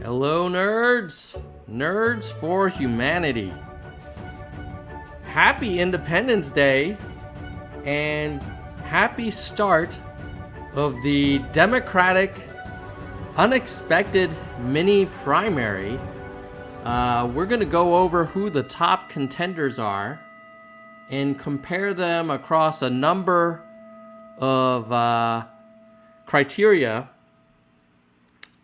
Hello, nerds! Nerds for humanity. Happy Independence Day and happy start of the Democratic unexpected mini primary. We're going to go over who the top contenders are and compare them across a number of criteria.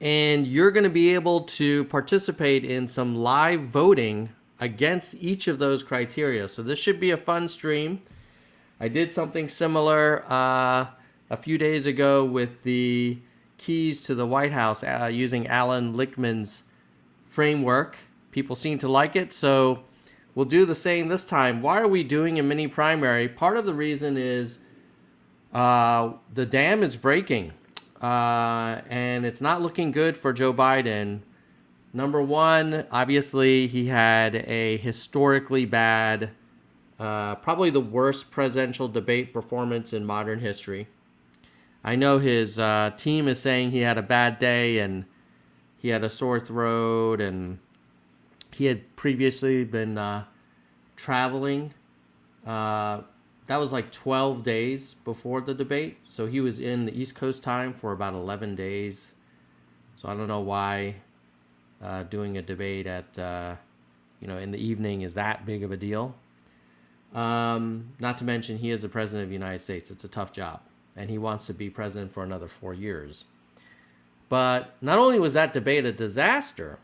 And you're going to be able to participate in some live voting against each of those criteria. So this should be a fun stream. I did something similar a few days ago with the keys to the White House using Alan Lichtman's framework. People seem to like it, so we'll do the same this time. Why are we doing a mini primary? Part of the reason is the dam is breaking. And it's not looking good for Joe Biden. Number one, obviously, he had a historically bad, probably the worst presidential debate performance in modern history. I know his team is saying he had a bad day and he had a sore throat and he had previously been traveling. That was like 12 days before the debate. So he was in the East Coast time for about 11 days. So I don't know why doing a debate at, in the evening is that big of a deal. Not to mention he is the president of the United States. It's a tough job. And he wants to be president for another 4 years. But not only was that debate a disaster,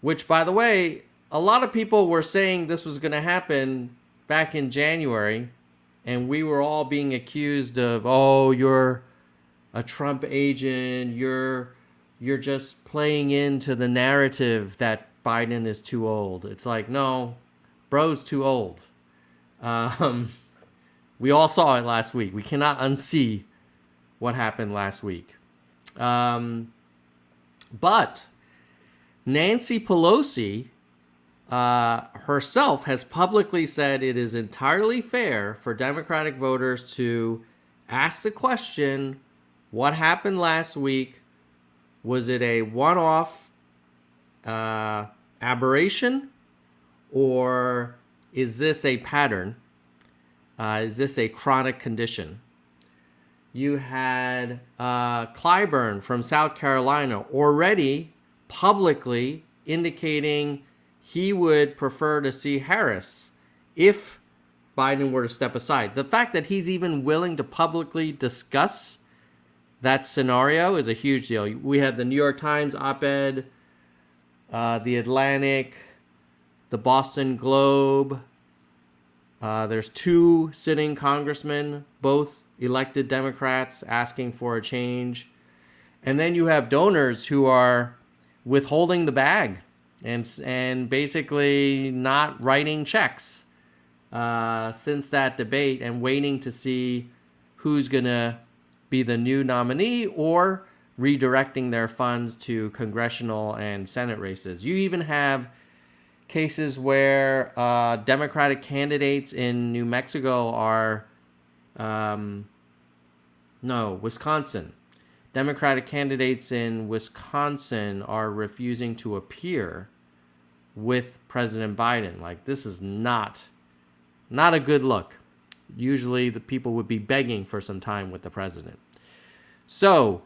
which, by the way, a lot of people were saying this was going to happen back in January, and we were all being accused of, oh, you're a Trump agent, you're just playing into the narrative that Biden is too old. It's like, no, bro's too old. We all saw it last week. We cannot unsee what happened last week. But Nancy Pelosi herself has publicly said it is entirely fair for Democratic voters to ask the question, what happened last week? Was it a one-off aberration, or is this a pattern? Is this a chronic condition? You had Clyburn from South Carolina already publicly indicating he would prefer to see Harris if Biden were to step aside. The fact that he's even willing to publicly discuss that scenario is a huge deal. We had the New York Times op-ed, the Atlantic, the Boston Globe. There's 2 sitting congressmen, both elected Democrats, asking for a change. And then you have donors who are withholding the bag and basically not writing checks since that debate and waiting to see who's going to be the new nominee or redirecting their funds to congressional and Senate races. You even have cases where Democratic candidates in New Mexico are, Wisconsin. Democratic candidates in Wisconsin are refusing to appear with President Biden. Like, this is not a good look. Usually the people would be begging for some time with the president. So,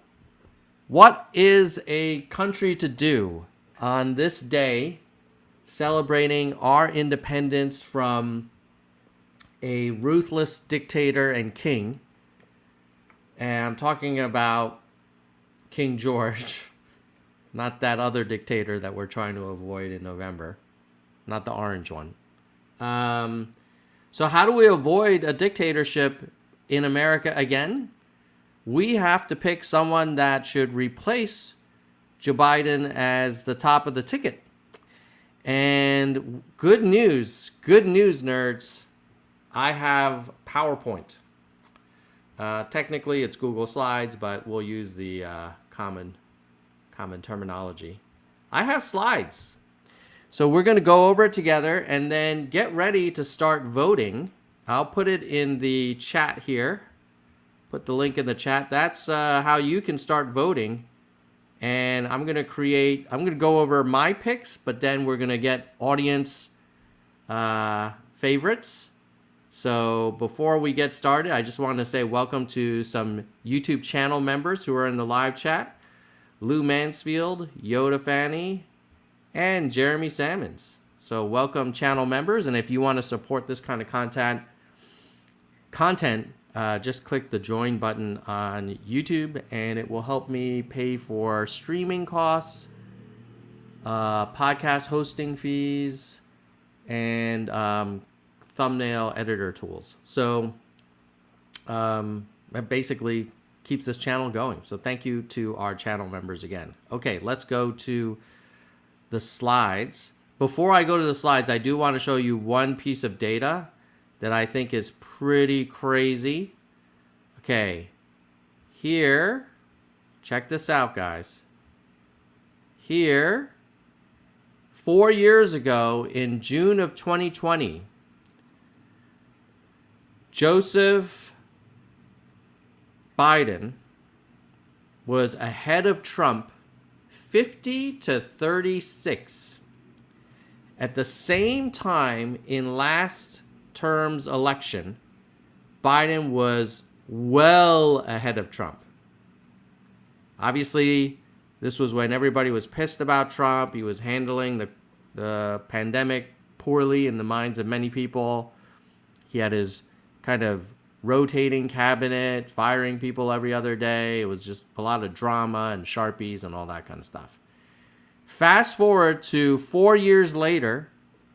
what is a country to do on this day celebrating our independence from a ruthless dictator and king? And I'm talking about King George, not that other dictator that we're trying to avoid in November, not the orange one. So how do we avoid a dictatorship in America again? We have to pick someone that should replace Joe Biden as the top of the ticket. And good news, nerds. I have PowerPoint. Technically, it's Google Slides, but we'll use the common terminology. I have slides. So we're going to go over it together and then get ready to start voting. I'll put it in the chat here. Put the link in the chat. That's how you can start voting. And I'm going to go over my picks, but then we're going to get audience favorites. So before we get started, I just want to say welcome to some YouTube channel members who are in the live chat. Lou Mansfield, Yoda Fanny, and Jeremy Salmons. So welcome channel members, and if you want to support this kind of content, just click the join button on YouTube, and it will help me pay for streaming costs, podcast hosting fees, and thumbnail editor tools. So that basically keeps this channel going. So thank you to our channel members again. Okay, let's go to the slides. Before I go to the slides, I do want to show you one piece of data that I think is pretty crazy. Okay, here, check this out, guys. Here, 4 years ago in June of 2020, Joseph Biden was ahead of Trump 50 to 36. At the same time in last term's election, Biden was well ahead of Trump. Obviously, this was when everybody was pissed about Trump. He was handling the pandemic poorly in the minds of many people. He had his kind of rotating cabinet, firing people every other day. It was just a lot of drama and Sharpies and all that kind of stuff. Fast forward to 4 years later,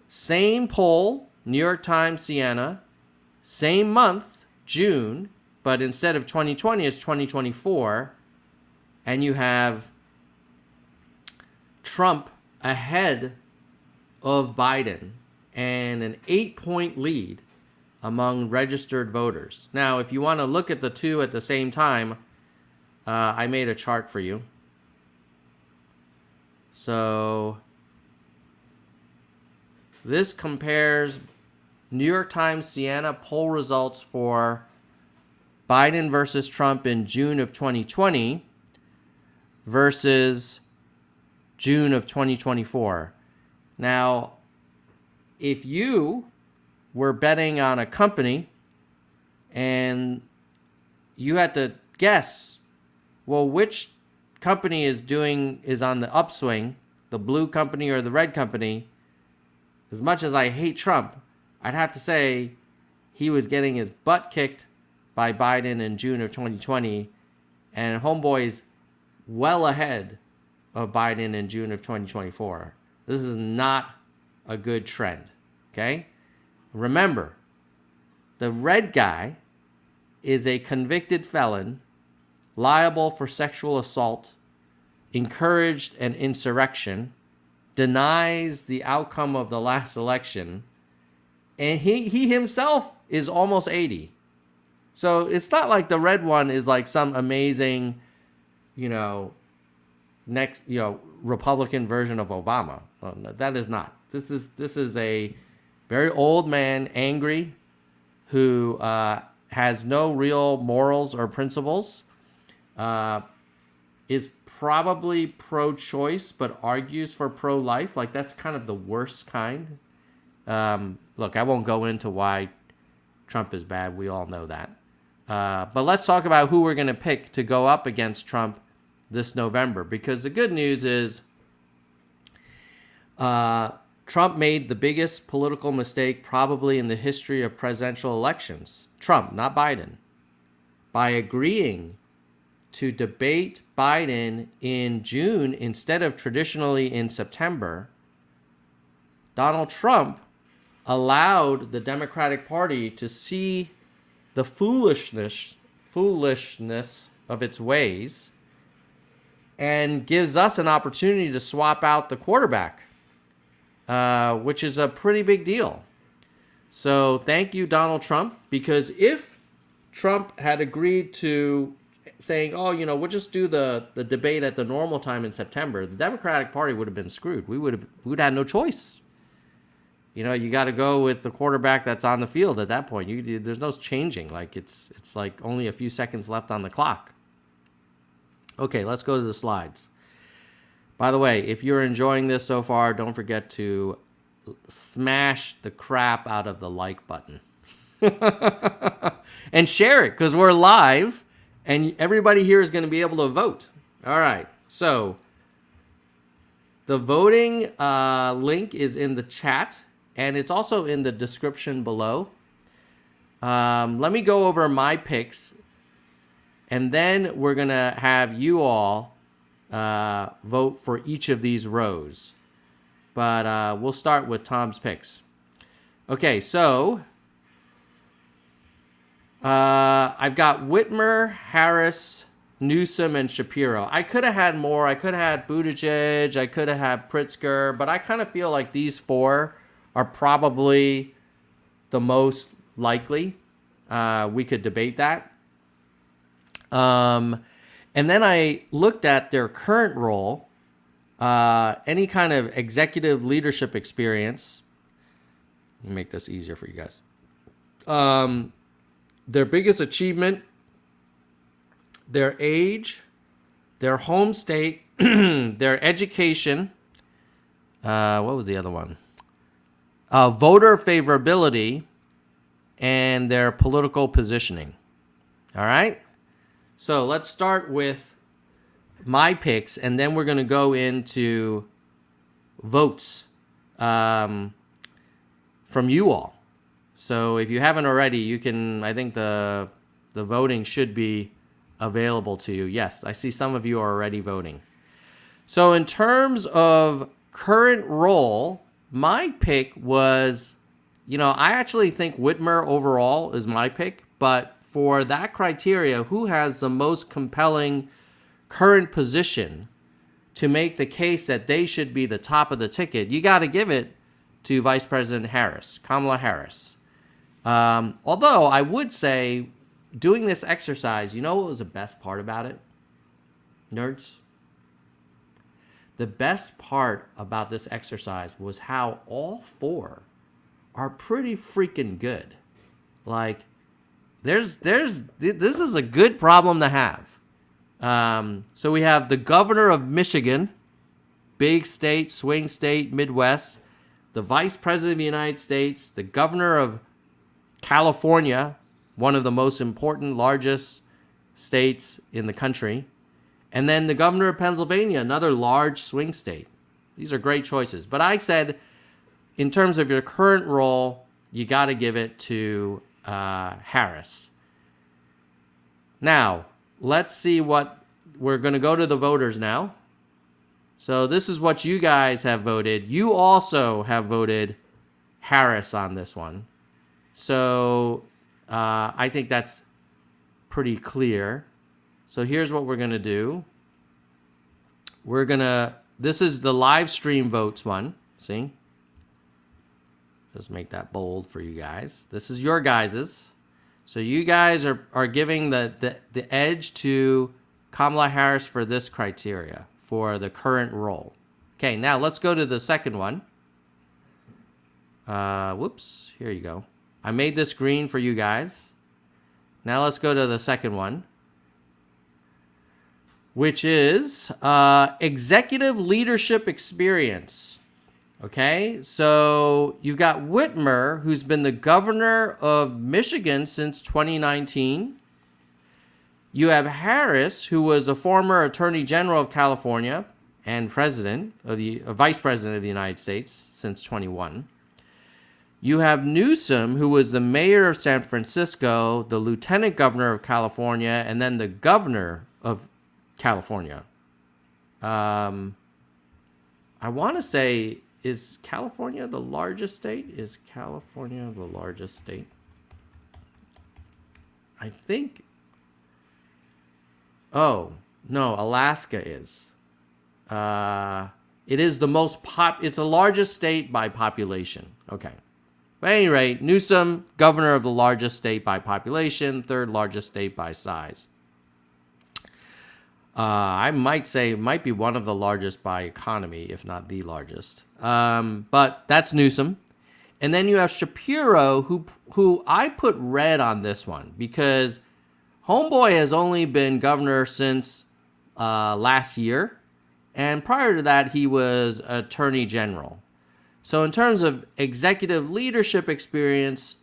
same poll, New York Times, Siena, same month, June, but instead of 2020, it's 2024, and you have Trump ahead of Biden and an 8-point lead among registered voters. Now, if you want to look at the two at the same time, I made a chart for you. So this compares New York Times Siena poll results for Biden versus Trump in June of 2020 versus June of 2024. Now, if you were betting on a company and you had to guess, well, which company is on the upswing, the blue company or the red company, as much as I hate Trump, I'd have to say he was getting his butt kicked by Biden in June of 2020, and homeboy's well ahead of Biden in June of 2024. This is not a good trend, okay? Remember, the red guy is a convicted felon, liable for sexual assault, encouraged an insurrection, denies the outcome of the last election, and he himself is almost 80. So it's not like the red one is like some amazing, Republican version of Obama. That is not. This is a very old man, angry, who has no real morals or principles, is probably pro-choice but argues for pro-life. Like, that's kind of the worst kind. Look, I won't go into why Trump is bad. We all know that. But let's talk about who we're going to pick to go up against Trump this November. Because the good news is Trump made the biggest political mistake probably in the history of presidential elections. Trump, not Biden. By agreeing to debate Biden in June instead of traditionally in September, Donald Trump allowed the Democratic Party to see the foolishness of its ways and gives us an opportunity to swap out the quarterback, which is a pretty big deal. So thank you, Donald Trump, because if Trump had agreed to saying, we'll just do the debate at the normal time in September, the Democratic Party would have been screwed. We would have had no choice. You got to go with the quarterback that's on the field at that point. There's no changing. Like it's like only a few seconds left on the clock. Okay, let's go to the slides. By the way, if you're enjoying this so far, don't forget to smash the crap out of the like button. And share it, because we're live and everybody here is going to be able to vote. All right. So the voting link is in the chat, and it's also in the description below. Let me go over my picks, and then we're going to have you all vote for each of these rows. But we'll start with Tom's picks. Okay, so I've got Whitmer, Harris, Newsom, and Shapiro. I could have had more. I could have had Buttigieg. I could have had Pritzker. But I kind of feel like these four are probably the most likely. We could debate that. And then I looked at their current role, any kind of executive leadership experience. Let me make this easier for you guys. Their biggest achievement, their age, their home state, their education. What was the other one? Voter favorability, and their political positioning. All right? So let's start with my picks, and then we're going to go into votes from you all. So if you haven't already, you can, I think the voting should be available to you. Yes, I see some of you are already voting. So in terms of current role, my pick was, I actually think Whitmer overall is my pick, but for that criteria, who has the most compelling current position to make the case that they should be the top of the ticket, you got to give it to Vice President Harris, Kamala Harris. Although I would say doing this exercise, what was the best part about it? Nerds? The best part about this exercise was how all four are pretty freaking good. Like, this is a good problem to have. So we have the governor of Michigan, big state, swing state, Midwest, the vice president of the United States, the governor of California, one of the most important, largest states in the country, and then the governor of Pennsylvania, another large swing state. These are great choices. But I said, in terms of your current role, you got to give it to Harris. Now, let's see what we're going to go to the voters now. So this is what you guys have voted. You also have voted Harris on this one. So I think that's pretty clear. So here's what we're going to do. This is the live stream votes one. See? Just make that bold for you guys. This is your guys's. So you guys are giving the edge to Kamala Harris for this criteria, for the current role. Okay, now let's go to the second one. Whoops, here you go. I made this green for you guys. Now let's go to the second one, which is executive leadership experience. Okay, so you've got Whitmer, who's been the governor of Michigan since 2019. You have Harris, who was a former attorney general of California and president of vice president of the United States since 21. You have Newsom, who was the mayor of San Francisco, the lieutenant governor of California, and then the governor of California. I want to say, is California the largest state? Is California the largest state? I think. Oh, no, Alaska is. It is the most it's the largest state by population. Okay. But at any rate, Newsom, governor of the largest state by population, third largest state by size. I might say it might be one of the largest by economy, if not the largest. But that's Newsom. And then you have Shapiro, who I put red on this one because Homeboy has only been governor since last year. And prior to that, he was Attorney General. So in terms of executive leadership experience,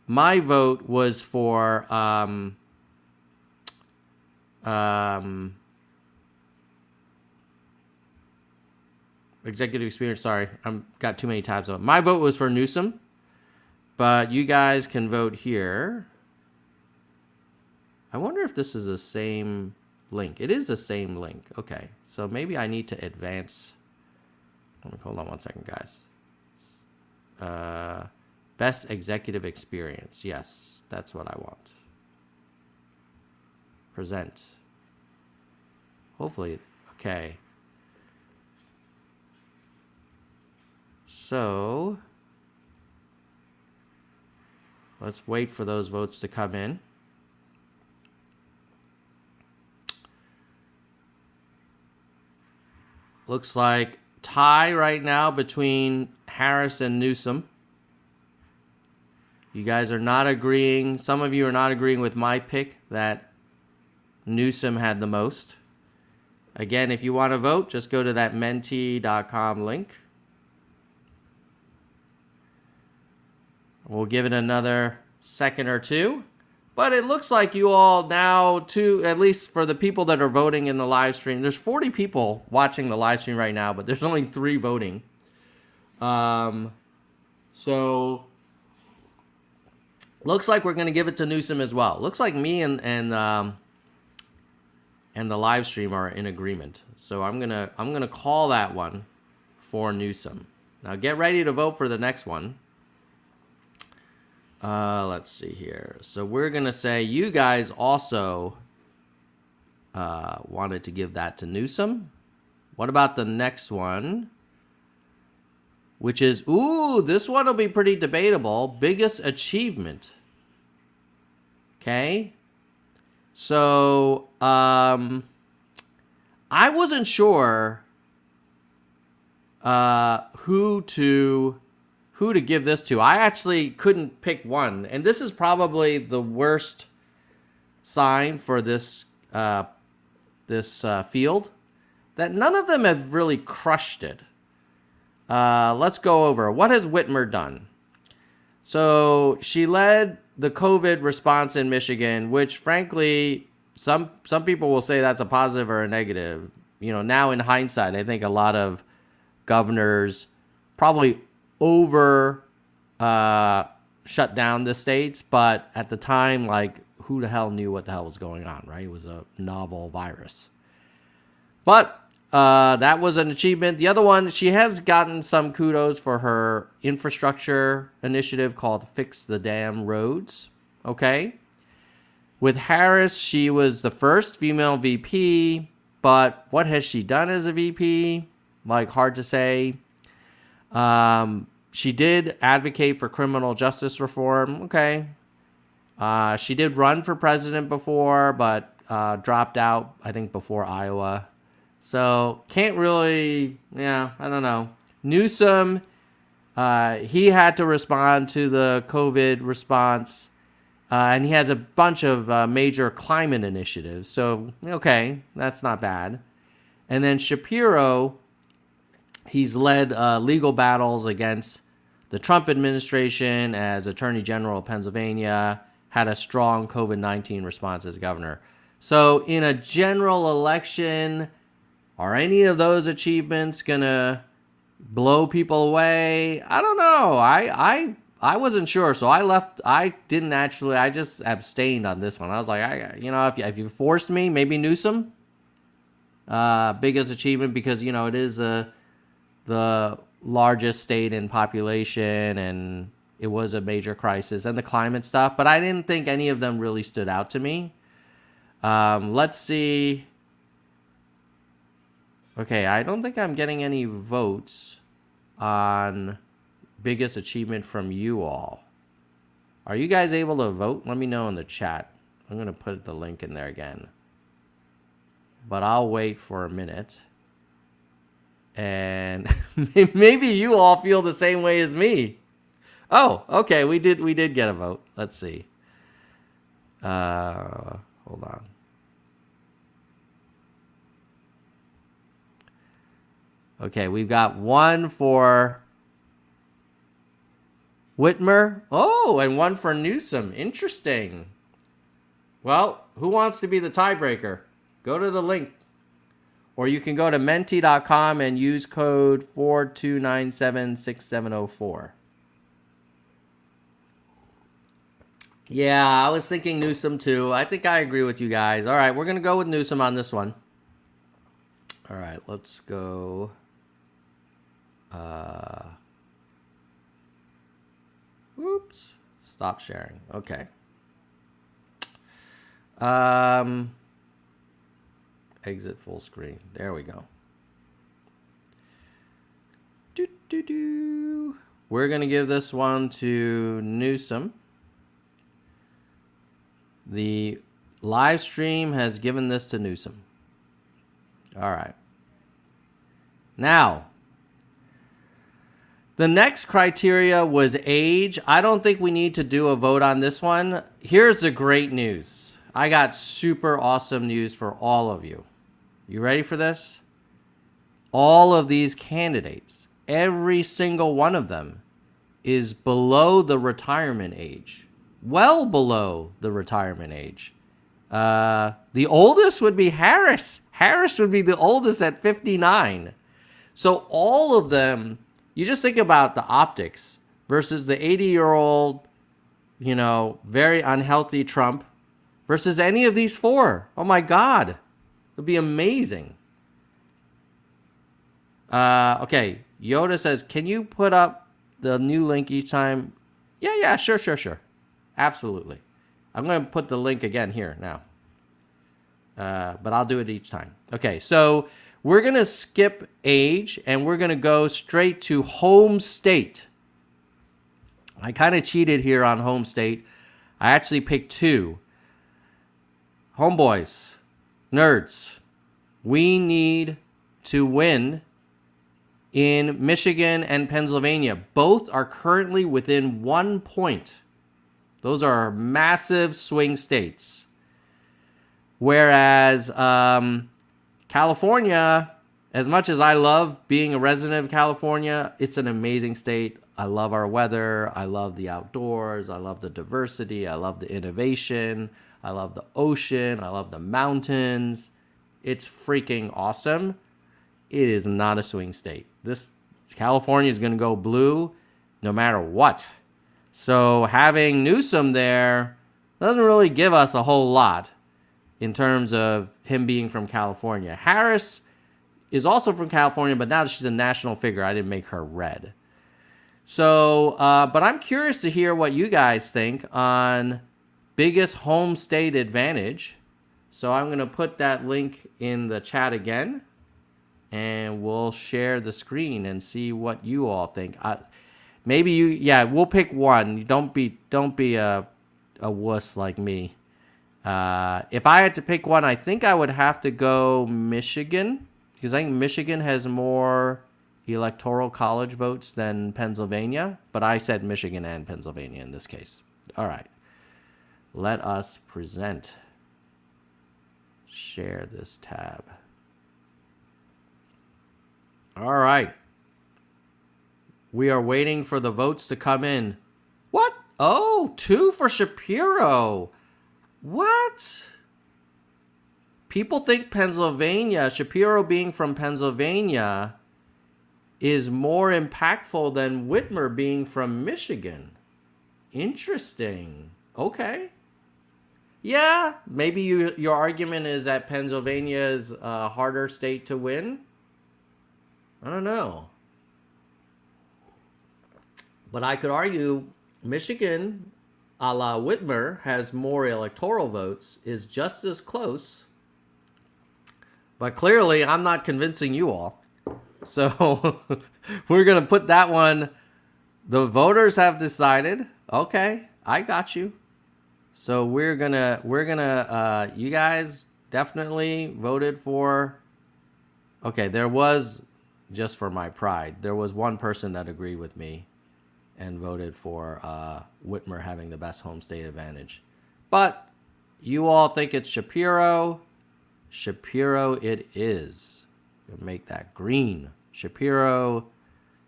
my vote was for executive experience. Sorry, I've got too many tabs on. My vote was for Newsom, but you guys can vote here. I wonder if this is the same link. It is the same link. Okay, so maybe I need to advance. Hold on one second, guys. Best executive experience. Yes, that's what I want. Present. Hopefully, okay. So, let's wait for those votes to come in. Looks like tie right now between Harris and Newsom. You guys are not agreeing. Some of you are not agreeing with my pick that Newsom had the most. Again, if you want to vote, just go to that menti.com link. We'll give it another second or two. But it looks like you all now, at least for the people that are voting in the live stream, there's 40 people watching the live stream right now, but there's only 3 voting. So looks like we're going to give it to Newsom as well. Looks like me and the live stream are in agreement. So I'm gonna call that one for Newsom. Now get ready to vote for the next one. Let's see here. So we're going to say you guys also wanted to give that to Newsom. What about the next one? Which is, this one will be pretty debatable. Biggest achievement. Okay. So, I wasn't sure who to give this to. I actually couldn't pick one. And this is probably the worst sign for this field, that none of them have really crushed it. Let's go over. What has Whitmer done? So she led the COVID response in Michigan, which frankly, some people will say that's a positive or a negative. You know, now in hindsight, I think a lot of governors probably shut down the states, but at the time, like, who the hell knew what the hell was going on, right? It was a novel virus. But that was an achievement. The other one, she has gotten some kudos for her infrastructure initiative called Fix the Damn Roads. Okay. With Harris, she was the first female VP, but what has she done as a VP? Like, hard to say. She did advocate for criminal justice reform. Okay. She did run for president before, but dropped out, I think, before Iowa. So can't really, I don't know. Newsom, he had to respond to the COVID response, and he has a bunch of major climate initiatives. So, okay, that's not bad. And then Shapiro, he's led legal battles against the Trump administration as Attorney General of Pennsylvania, had a strong COVID-19 response as governor. So in a general election, are any of those achievements going to blow people away? I don't know. I wasn't sure, so I just abstained on this one. I was like, if you forced me, maybe Newsom. Biggest achievement because, it is the largest state in population and it was a major crisis, and the climate stuff, but I didn't think any of them really stood out to me. Let's see. Okay, I don't think I'm getting any votes on biggest achievement from you all. Are you guys able to vote? Let me know in the chat. I'm going to put the link in there again. But I'll wait for a minute. And maybe you all feel the same way as me. Oh, okay, we did get a vote. Let's see. Hold on. Okay, we've got one for Whitmer. Oh, and one for Newsom. Interesting. Well, who wants to be the tiebreaker? Go to the link. Or you can go to menti.com and use code 42976704. Yeah, I was thinking Newsom too. I think I agree with you guys. All right, we're going to go with Newsom on this one. All right, let's go. Oops. Stop sharing. Okay. Exit full screen. There we go. We're going to give this one to Newsom. The live stream has given this to Newsom. All right. Now, the next criteria was age. I don't think we need to do a vote on this one. Here's the great news. I got super awesome news for all of you. You ready for this? All of these candidates, every single one of them, is below the retirement age. Well below the retirement age. The oldest would be Harris. Harris would be the oldest at 59. So all of them, you just think about the optics versus the 80-year-old, very unhealthy Trump versus any of these four. Oh my God. It would be amazing. Okay. Yoda says, can you put up the new link each time? Yeah, sure. Absolutely. I'm going to put the link again here now. But I'll do it each time. Okay, so we're going to skip age and we're going to go straight to home state. I kind of cheated here on home state. I actually picked two. Homeboys, nerds, we need to win in Michigan and Pennsylvania. Both are currently within 1 point. Those are massive swing states. Whereas California, as much as I love being a resident of California, it's an amazing state. I love our weather. I love the outdoors. I love the diversity. I love the innovation. I love the ocean. I love the mountains. It's freaking awesome. It is not a swing state. This California is going to go blue no matter what. So having Newsom there doesn't really give us a whole lot in terms of him being from California. Harris is also from California, but now that she's a national figure, I didn't make her red. So, but I'm curious to hear what you guys think on biggest home state advantage. So I'm going to put that link in the chat again, and we'll share the screen and see what you all think. We'll pick one. Don't be a wuss like me. If I had to pick one, I think I would have to go Michigan, because I think Michigan has more electoral college votes than Pennsylvania, but I said Michigan and Pennsylvania in this case. All right. Let us present. Share this tab. All right. We are waiting for the votes to come in. What? Oh, 2 for Shapiro. What? People think Pennsylvania, Shapiro being from Pennsylvania, is more impactful than Whitmer being from Michigan. Interesting. Okay. Yeah, maybe your argument is that Pennsylvania is a harder state to win. I don't know. But I could argue Michigan, a la Whitmer, has more electoral votes, is just as close. But clearly, I'm not convincing you all. So we're going to put that one. The voters have decided. Okay, I got you. So we're gonna you guys definitely voted for. Okay, there was, just for my pride, there was one person that agreed with me and voted for Whitmer having the best home state advantage. But you all think it's Shapiro. Shapiro it is. We'll make that green. Shapiro,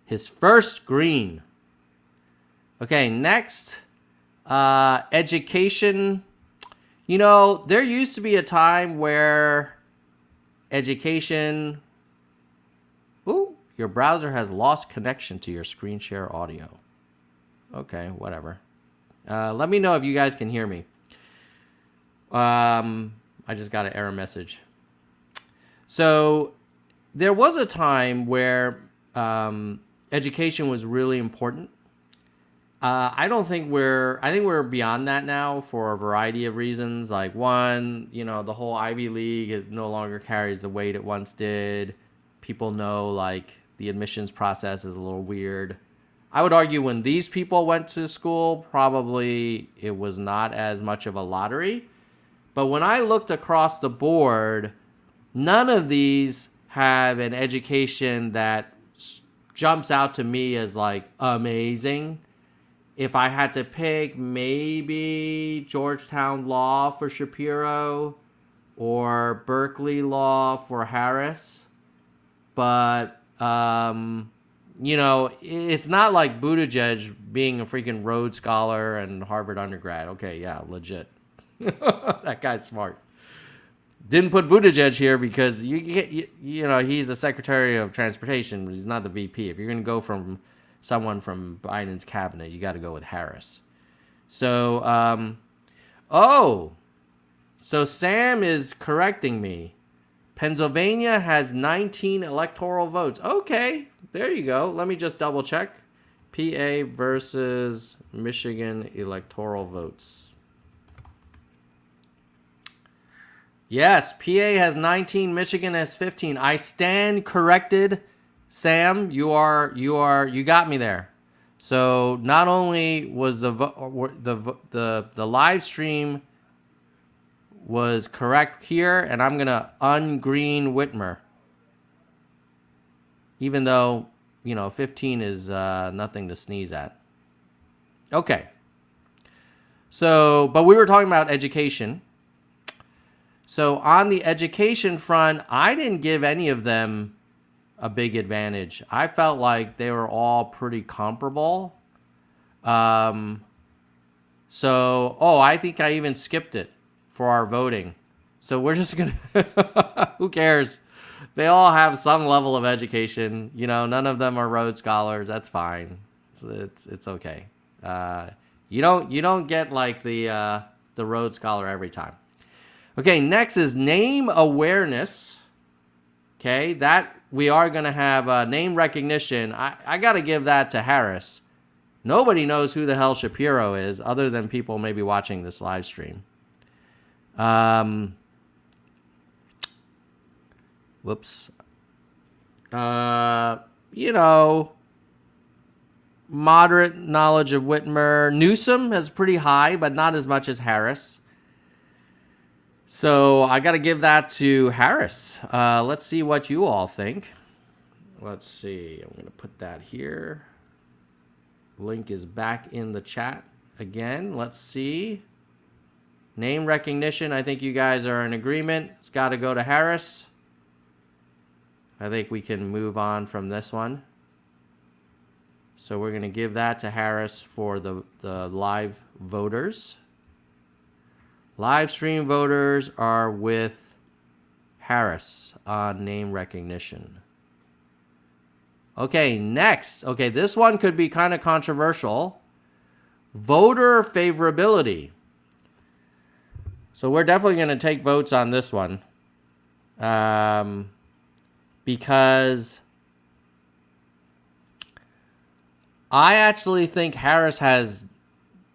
his first green. Okay, next, education. You know, there used to be a time where education... Ooh, your browser has lost connection to your screen share audio. Okay, whatever. Let me know if you guys can hear me. I just got an error message. So there was a time where education was really important. I think we're beyond that now for a variety of reasons. Like one, you know, the whole Ivy League no longer carries the weight it once did. People know like the admissions process is a little weird. I would argue when these people went to school, probably it was not as much of a lottery. But when I looked across the board, none of these have an education that jumps out to me as like amazing. If I had to pick, maybe Georgetown Law for Shapiro or Berkeley Law for Harris. But, you know, it's not like Buttigieg being a freaking Rhodes Scholar and Harvard undergrad. Okay, yeah, legit. That guy's smart. Didn't put Buttigieg here because, you know, he's the Secretary of Transportation, but he's not the VP. If you're going to go from someone from Biden's cabinet, you got to go with Harris. So, so Sam is correcting me. Pennsylvania has 19 electoral votes. Okay, there you go. Let me just double check. PA versus Michigan electoral votes. Yes, PA has 19, Michigan has 15. I stand corrected. Sam, you got me there. So not only was the live stream was correct here, and I'm gonna ungreen Whitmer, even though, you know, 15 is nothing to sneeze at. Okay. So, but we were talking about education. So on the education front, I didn't give any of them a big advantage. I felt like they were all pretty comparable. I think I even skipped it for our voting. So we're just going to, who cares? They all have some level of education. You know, none of them are Rhodes Scholars. That's fine. It's okay. You don't get like the Rhodes Scholar every time. Okay, next is name awareness. Okay, that we are going to have name recognition. I got to give that to Harris. Nobody knows who the hell Shapiro is other than people maybe watching this live stream. Whoops. You know, moderate knowledge of Whitmer. Newsom is pretty high, but not as much as Harris. So I got to give that to Harris. Let's see what you all think. Let's see. I'm going to put that here. Link is back in the chat again. Let's see. Name recognition. I think you guys are in agreement. It's got to go to Harris. I think we can move on from this one. So we're going to give that to Harris for the live voters. Live stream voters are with Harris on name recognition. Okay, next. Okay, this one could be kind of controversial. Voter favorability. So we're definitely going to take votes on this one. Because I actually think Harris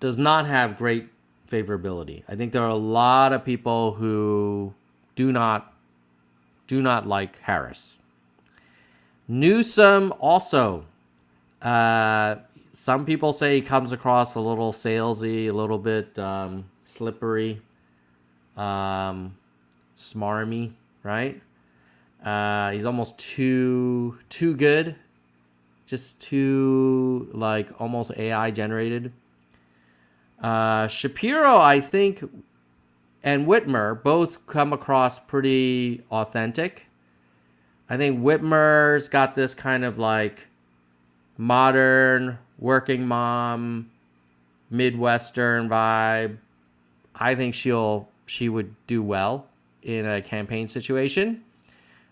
does not have great favorability. I think there are a lot of people who do not like Harris. Newsom also. Some people say he comes across a little salesy, a little bit slippery, smarmy, right? He's almost too good, just too like almost AI generated. Shapiro, I think, and Whitmer both come across pretty authentic. I think Whitmer's got this kind of like modern working mom, Midwestern vibe. I think she would do well in a campaign situation.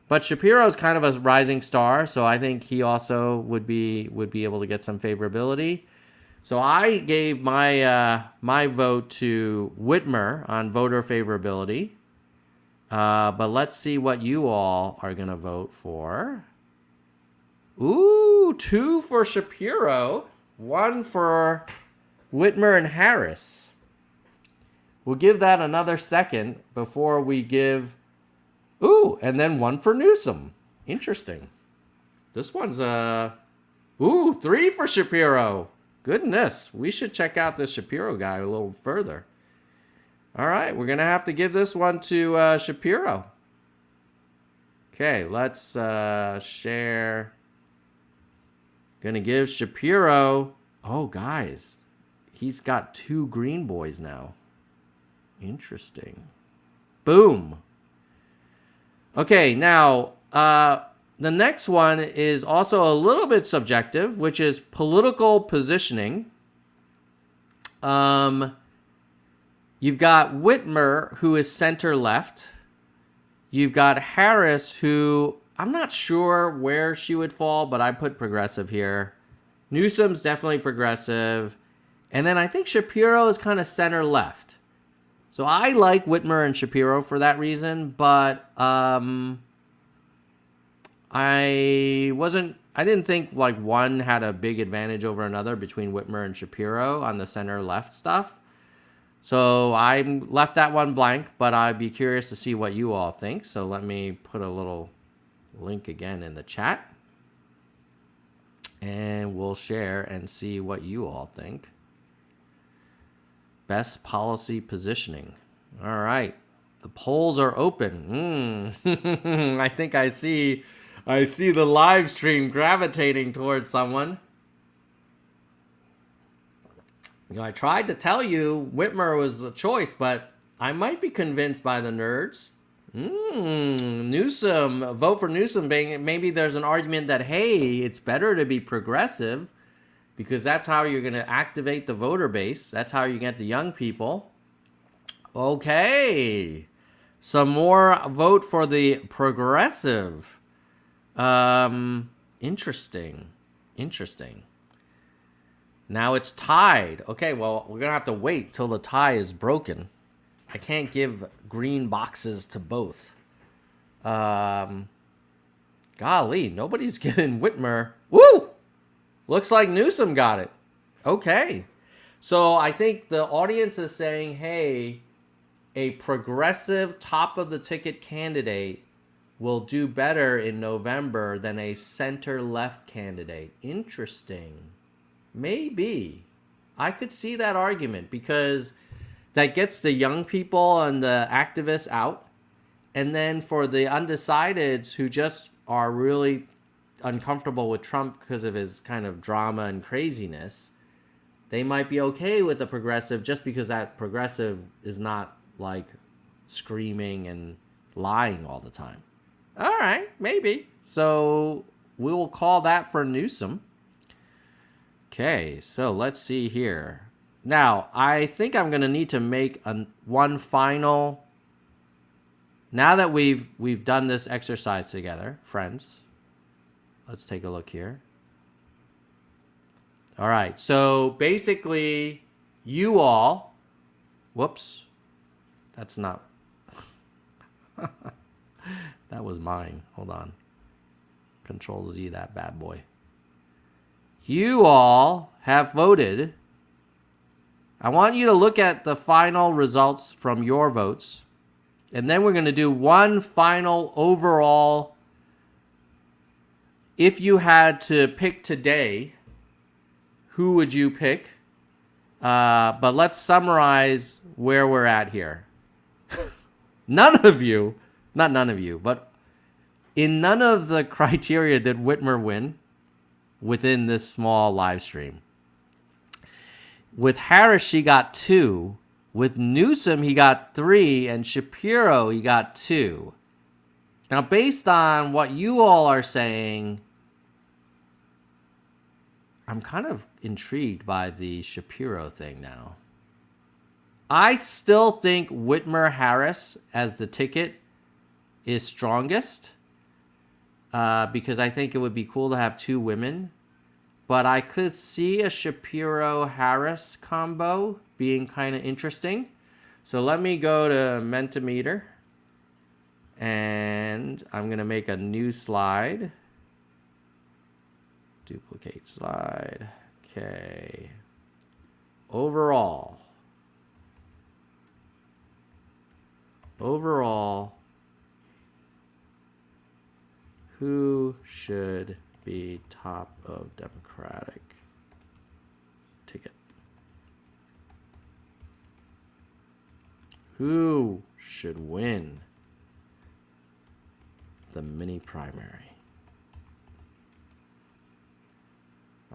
But Shapiro's kind of a rising star, so I think he also would be able to get some favorability. So I gave my my vote to Whitmer on voter favorability. But let's see what you all are going to vote for. Ooh, 2 for Shapiro, 1 for Whitmer and Harris. We'll give that another second before we give... Ooh, and then 1 for Newsom. Interesting. This one's... Ooh, 3 for Shapiro. Goodness, we should check out this Shapiro guy a little further. All right, we're going to have to give this one to Shapiro. Okay, let's share. Going to give Shapiro... Oh, guys, he's got 2 green boys now. Interesting. Boom. Okay, now, the next one is also a little bit subjective, which is political positioning. You've got Whitmer, who is center-left. You've got Harris, who I'm not sure where she would fall, but I put progressive here. Newsom's definitely progressive. And then I think Shapiro is kind of center-left. So I like Whitmer and Shapiro for that reason, but I didn't think like one had a big advantage over another between Whitmer and Shapiro on the center-left stuff. So I left that one blank, but I'd be curious to see what you all think. So let me put a little link again in the chat. And we'll share and see what you all think. Best policy positioning. All right. The polls are open. I think I see the live stream gravitating towards someone. You know, I tried to tell you Whitmer was a choice, but I might be convinced by the nerds. Newsom, vote for Newsom. Maybe there's an argument that, hey, it's better to be progressive because that's how you're going to activate the voter base. That's how you get the young people. Okay. Some more vote for the progressive. Interesting. Now it's tied. Okay, well, we're going to have to wait till the tie is broken. I can't give green boxes to both. Golly, nobody's giving Whitmer. Woo! Looks like Newsom got it. Okay. So I think the audience is saying, hey, a progressive top-of-the-ticket candidate will do better in November than a center-left candidate. Interesting. Maybe. I could see that argument because that gets the young people and the activists out. And then for the undecideds who just are really uncomfortable with Trump because of his kind of drama and craziness, they might be okay with the progressive just because that progressive is not like screaming and lying all the time. All right, maybe. So we will call that for Newsom. Okay, so let's see here. Now, I think I'm going to need to make one final... Now that we've done this exercise together, friends, let's take a look here. All right, so basically, you all... Whoops. That's not... That was mine. Hold on. Control Z that bad boy. You all have voted. I want you to look at the final results from your votes. And then we're going to do one final overall. If you had to pick today, who would you pick? But let's summarize where we're at here. None of you, not none of you, but in none of the criteria did Whitmer win within this small live stream. With Harris, she got 2. With Newsom, he got 3. And Shapiro, he got 2. Now, based on what you all are saying, I'm kind of intrigued by the Shapiro thing now. I still think Whitmer Harris as the ticket is strongest because I think it would be cool to have two women. But I could see a Shapiro-Harris combo being kind of interesting. So let me go to Mentimeter. And I'm going to make a new slide. Duplicate slide. Okay. Overall, who should be top of Democratic ticket? Who should win the mini primary?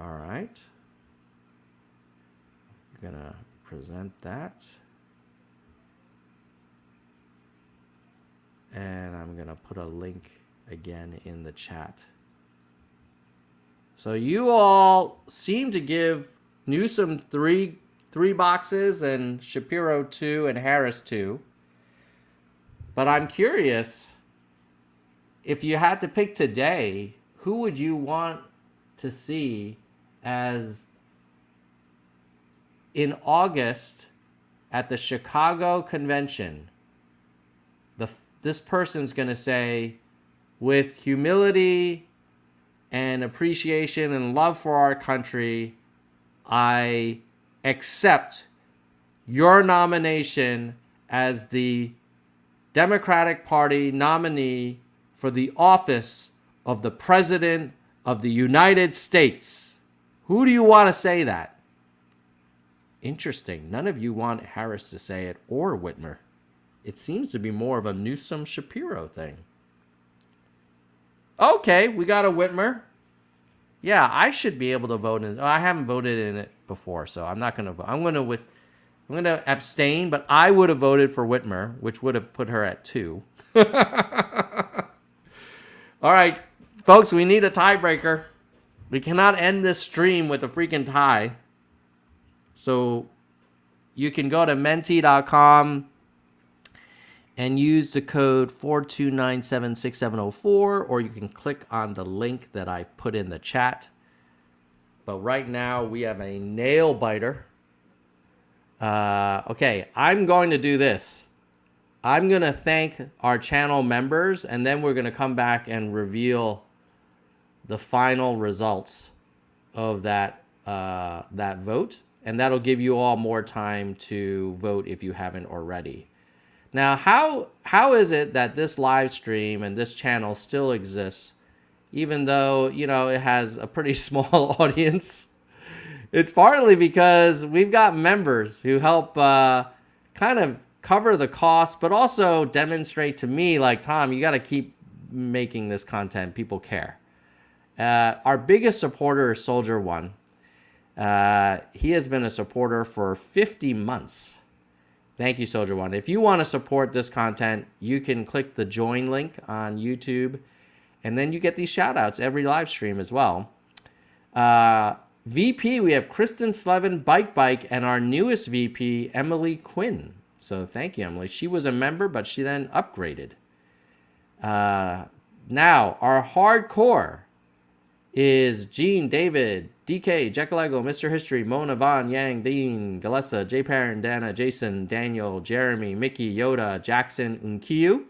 All right. I'm going to present that. And I'm going to put a link again in the chat. So you all seem to give Newsom three boxes and Shapiro 2 and Harris 2. But I'm curious, if you had to pick today, who would you want to see as in August at the Chicago convention? This person's going to say, with humility and appreciation and love for our country, I accept your nomination as the Democratic Party nominee for the office of the President of the United States. Who do you want to say that? Interesting. None of you want Harris to say it or Whitmer. It seems to be more of a Newsom Shapiro thing. Okay, we got a Whitmer. Yeah, I should be able to vote in. I haven't voted in it before, so I'm not going to vote. I'm going to abstain, but I would have voted for Whitmer, which would have put her at 2. All right, folks, we need a tiebreaker. We cannot end this stream with a freaking tie. So you can go to menti.com and use the code 42976704, or you can click on the link that I put in the chat. But right now we have a nail biter. Okay, I'm going to do this. I'm going to thank our channel members, and then we're going to come back and reveal the final results of that vote. And that'll give you all more time to vote if you haven't already. Now, how is it that this live stream and this channel still exists, even though, you know, it has a pretty small audience? It's partly because we've got members who help kind of cover the cost, but also demonstrate to me, like, Tom, you got to keep making this content. People care. Our biggest supporter is Soldier One. He has been a supporter for 50 months. Thank you, Soldier One. If you want to support this content, you can click the join link on YouTube, and then you get these shout outs every live stream as well. VP, we have Kristen Slevin, Bike, and our newest VP, Emily Quinn. So thank you, Emily. She was a member, but she then upgraded. Now, our hardcore is Gene, David, DK, Jackalego, Mr. History, Mona, Von, Yang, Dean, Galessa, J. Perrin, Dana, Jason, Daniel, Jeremy, Mickey, Yoda, Jackson, Unkiyu.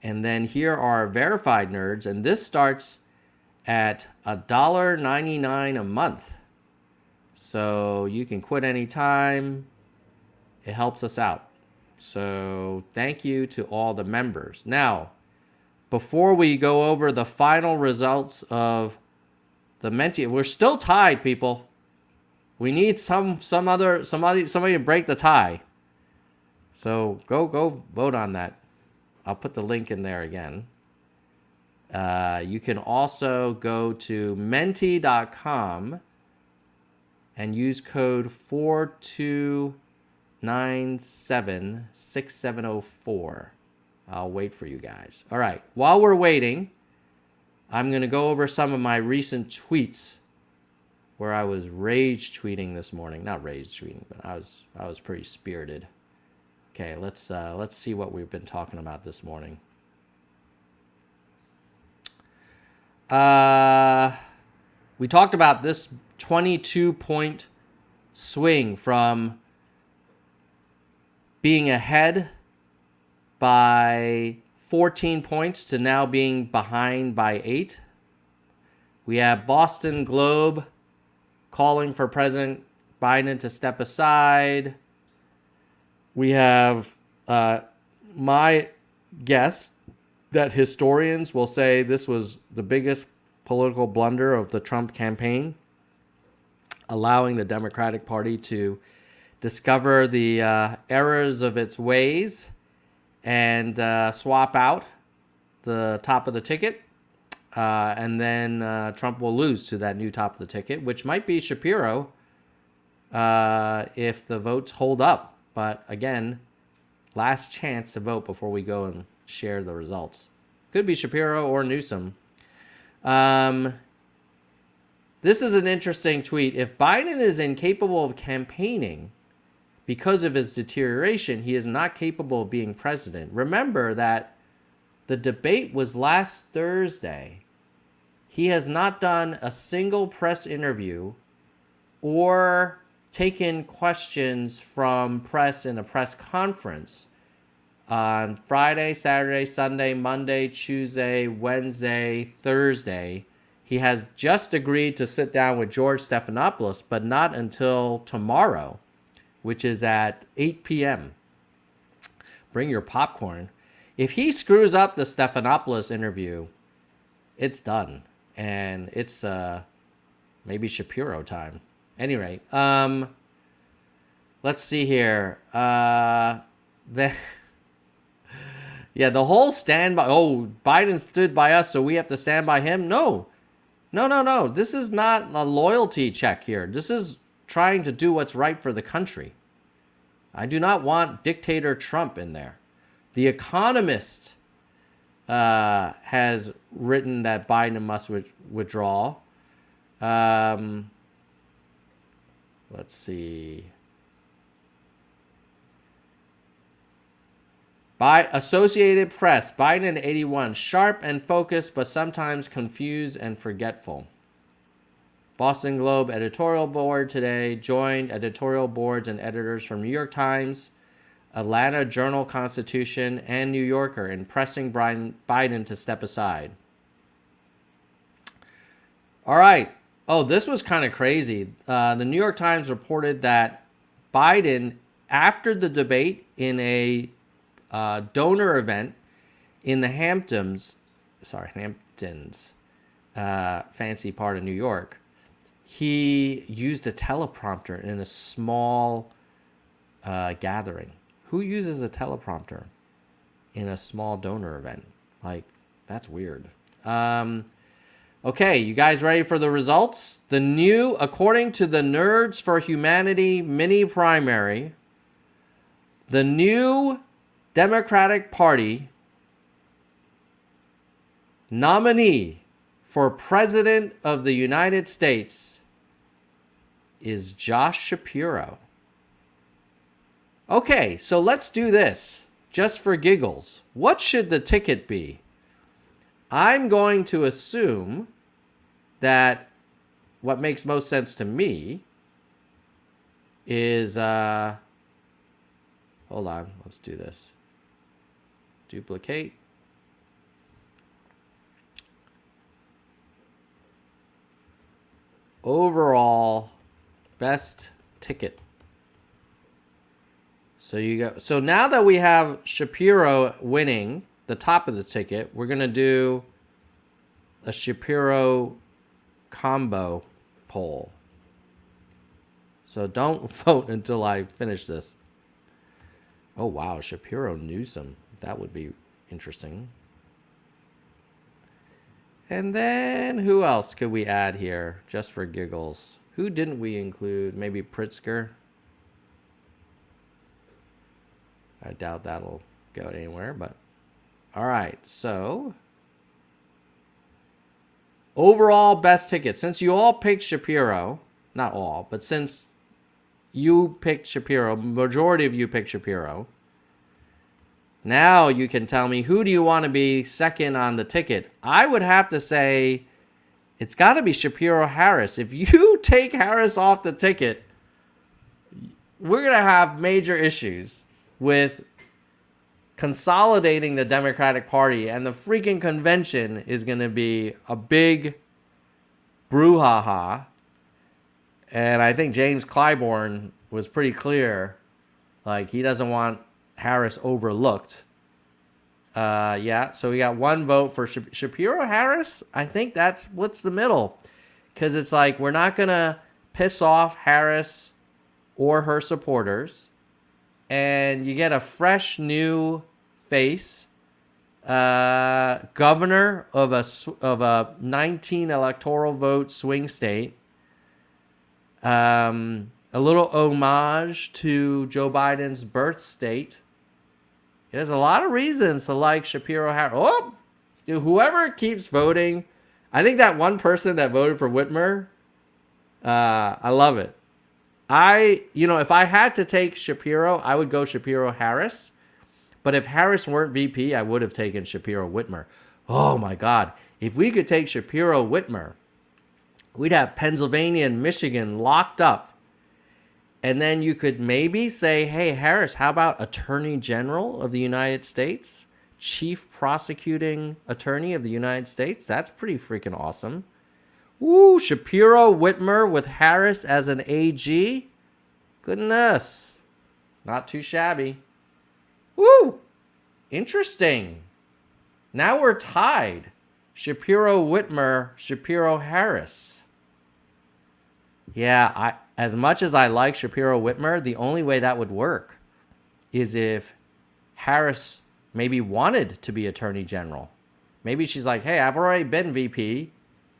And then here are verified nerds, and this starts at $1.99 a month. So you can quit anytime. It helps us out. So thank you to all the members. Now, before we go over the final results of the Menti, we're still tied, people. We need somebody to break the tie. So go vote on that. I'll put the link in there again. You can also go to menti.com and use code 42976704. I'll wait for you guys. All right. While we're waiting, I'm going to go over some of my recent tweets where I was rage tweeting this morning. Not rage tweeting, but I was pretty spirited. Okay, let's see what we've been talking about this morning. We talked about this 22-point swing from being ahead by 14 points to now being behind by 8. We have Boston Globe calling for President Biden to step aside. We have my guess that historians will say this was the biggest political blunder of the Trump campaign, allowing the Democratic Party to discover the errors of its ways and swap out the top of the ticket. And then Trump will lose to that new top of the ticket, which might be Shapiro if the votes hold up. But again, last chance to vote before we go and share the results. Could be Shapiro or Newsom. This is an interesting tweet. If Biden is incapable of campaigning because of his deterioration, he is not capable of being president. Remember that the debate was last Thursday. He has not done a single press interview or taken questions from press in a press conference on Friday, Saturday, Sunday, Monday, Tuesday, Wednesday, Thursday. He has just agreed to sit down with George Stephanopoulos, but not until tomorrow, which is at 8 p.m. Bring your popcorn. If he screws up the Stephanopoulos interview, it's done. And it's maybe Shapiro time. Any rate, let's see here. The whole standby. Oh, Biden stood by us, so we have to stand by him. No. This is not a loyalty check here. This is trying to do what's right for the country. I do not want dictator Trump in there. The Economist has written that Biden must withdraw. Let's see. By Associated Press, Biden at 81, sharp and focused, but sometimes confused and forgetful. Boston Globe editorial board today joined editorial boards and editors from New York Times, Atlanta Journal-Constitution, and New Yorker in pressing Biden to step aside. All right. Oh, this was kind of crazy. The New York Times reported that Biden, after the debate in a donor event in the Hamptons, fancy part of New York, he used a teleprompter in a small gathering. Who uses a teleprompter in a small donor event? Like, that's weird. Okay, you guys ready for the results? According to the Nerds for Humanity mini primary, the new Democratic Party nominee for President of the United States is Josh Shapiro. Okay, so let's do this just for giggles. What should the ticket be? I'm going to assume that what makes most sense to me is, hold on, let's do this. Duplicate. Overall best ticket. So now that we have Shapiro winning the top of the ticket, we're going to do a Shapiro combo poll. So don't vote until I finish this. Oh, wow. Shapiro Newsom. That would be interesting. And then who else could we add here just for giggles? Who didn't we include? Maybe Pritzker. I doubt that'll go anywhere, but All right, so overall best ticket. Since you all picked Shapiro, not all, but since you picked Shapiro, majority of you picked Shapiro, now you can tell me, who do you want to be second on the ticket? I would have to say it's got to be Shapiro-Harris. If you take Harris off the ticket, we're going to have major issues with consolidating the Democratic Party, and the freaking convention is going to be a big brouhaha. And I think James Clyburn was pretty clear, like he doesn't want Harris overlooked. Yeah, so we got one vote for Shapiro-Harris. I think that's what's the middle, because it's like we're not going to piss off Harris or her supporters, and you get a fresh new face, governor of a 19 electoral vote swing state, a little homage to Joe Biden's birth state. There's a lot of reasons to like Shapiro-Harris. Oh, dude, whoever keeps voting, I think that one person that voted for Whitmer, I love it. If I had to take Shapiro, I would go Shapiro-Harris. But if Harris weren't VP, I would have taken Shapiro-Whitmer. Oh my God. If we could take Shapiro-Whitmer, we'd have Pennsylvania and Michigan locked up. And then you could maybe say, hey, Harris, how about Attorney General of the United States? Chief Prosecuting Attorney of the United States? That's pretty freaking awesome. Woo, Shapiro-Whitmer with Harris as an AG? Goodness. Not too shabby. Woo! Interesting. Now we're tied. Shapiro-Whitmer, Shapiro-Harris. Yeah, as much as I like Shapiro-Whitmer, the only way that would work is if Harris maybe wanted to be Attorney General. Maybe she's like, hey, I've already been VP.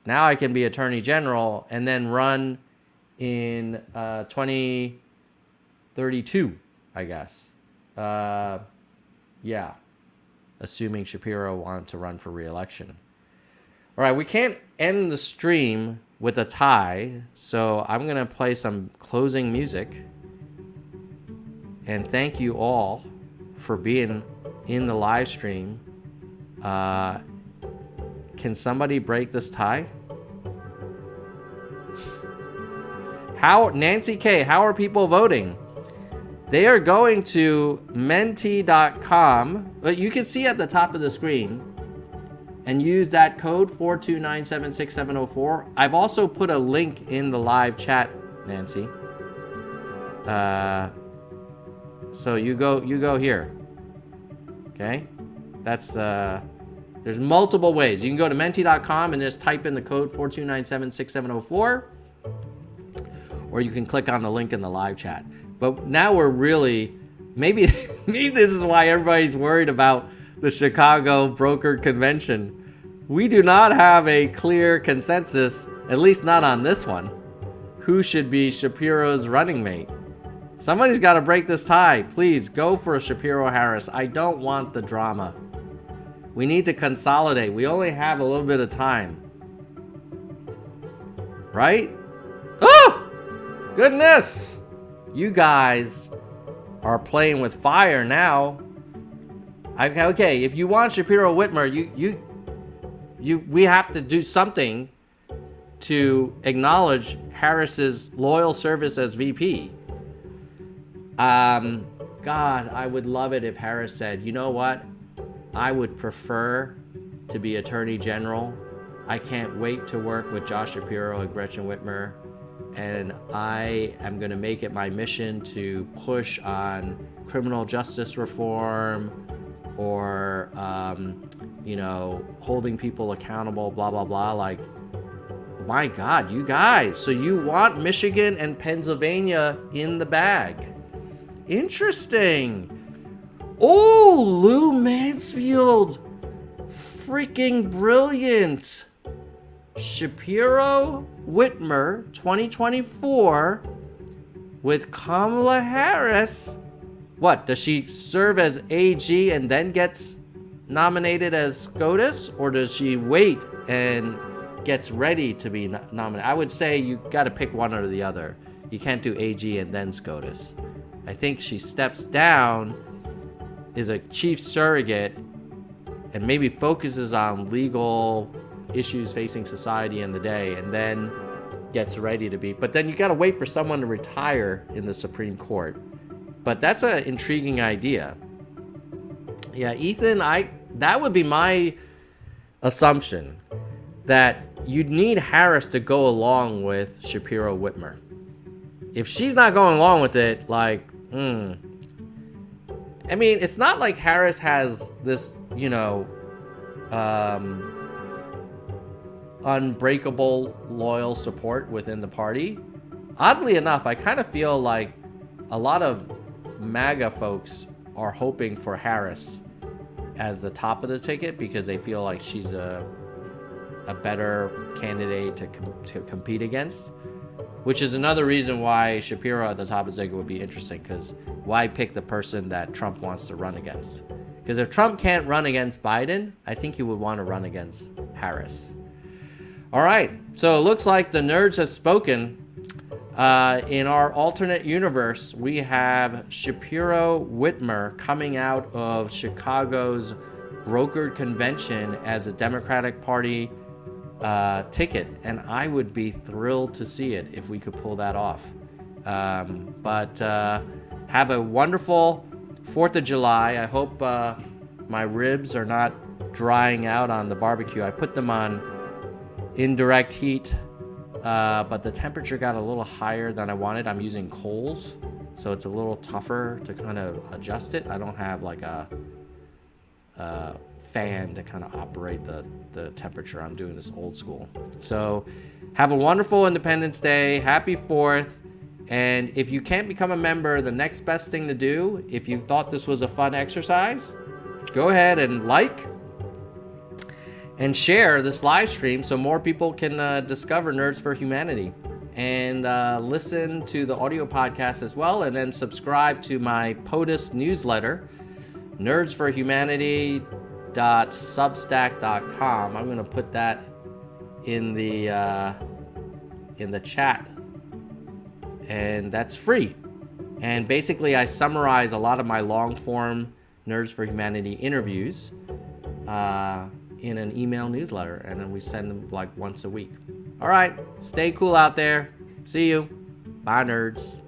Now I can be Attorney General and then run in 2032, I guess. Yeah, assuming Shapiro wanted to run for re-election. All right, we can't end the stream with a tie, so I'm going to play some closing music. And thank you all for being in the live stream. Can somebody break this tie? Nancy K, how are people voting? They are going to menti.com, but you can see at the top of the screen, and use that code 429767004. I've also put a link in the live chat, Nancy. So you go here. Okay? That's there's multiple ways. You can go to menti.com and just type in the code 429767004, or you can click on the link in the live chat. But now we're really, maybe this is why everybody's worried about the Chicago brokered convention. We do not have a clear consensus, at least not on this one, who should be Shapiro's running mate. Somebody's got to break this tie. Please go for a Shapiro-Harris. I don't want the drama. We need to consolidate. We only have a little bit of time. Right? Oh! Goodness! You guys are playing with fire now. Okay, if you want Shapiro-Whitmer, we have to do something to acknowledge Harris's loyal service as VP. God, I would love it if Harris said, you know what? I would prefer to be Attorney General. I can't wait to work with Josh Shapiro and Gretchen Whitmer. And I am going to make it my mission to push on criminal justice reform or, holding people accountable, blah, blah, blah. Like, my God, you guys. So you want Michigan and Pennsylvania in the bag. Interesting. Oh, Lou Mansfield. Freaking brilliant. Shapiro-Whitmer 2024 with Kamala Harris. What, does she serve as AG and then gets nominated as SCOTUS, or does she wait and gets ready to be nominated? I would say you got to pick one or the other. You can't do AG and then SCOTUS. I think she steps down, is a chief surrogate, and maybe focuses on legal issues facing society in the day, and then gets ready to be. But then you got to wait for someone to retire in the Supreme Court. But that's an intriguing idea. Yeah, Ethan, that would be my assumption, that you'd need Harris to go along with Shapiro Whitmer. If she's not going along with it, like, I mean, it's not like Harris has this, unbreakable loyal support within the party. Oddly enough, I kind of feel like a lot of MAGA folks are hoping for Harris as the top of the ticket because they feel like she's a better candidate to compete against, which is another reason why Shapiro at the top of the ticket would be interesting, because why pick the person that Trump wants to run against? Because if Trump can't run against Biden, I think he would want to run against Harris. All right, so it looks like the nerds have spoken. In our alternate universe, we have Shapiro Whitmer coming out of Chicago's brokered convention as a Democratic Party ticket, and I would be thrilled to see it if we could pull that off. But have a wonderful 4th of July. I hope my ribs are not drying out on the barbecue. I put them on indirect heat, but the temperature got a little higher than I wanted. I'm using coals, so it's a little tougher to kind of adjust it. I don't have like a fan to kind of operate the temperature. I'm doing this old school. So have a wonderful Independence Day. Happy 4th. And if you can't become a member, the next best thing to do, if you thought this was a fun exercise, go ahead and like and share this live stream so more people can discover Nerds for Humanity, and listen to the audio podcast as well, and then subscribe to my POTUS newsletter, nerdsforhumanity.substack.com. I'm going to put that in the chat, and that's free. And basically I summarize a lot of my long form Nerds for Humanity interviews in an email newsletter, and then we send them like once a week. All right, stay cool out there. See you. Bye, nerds.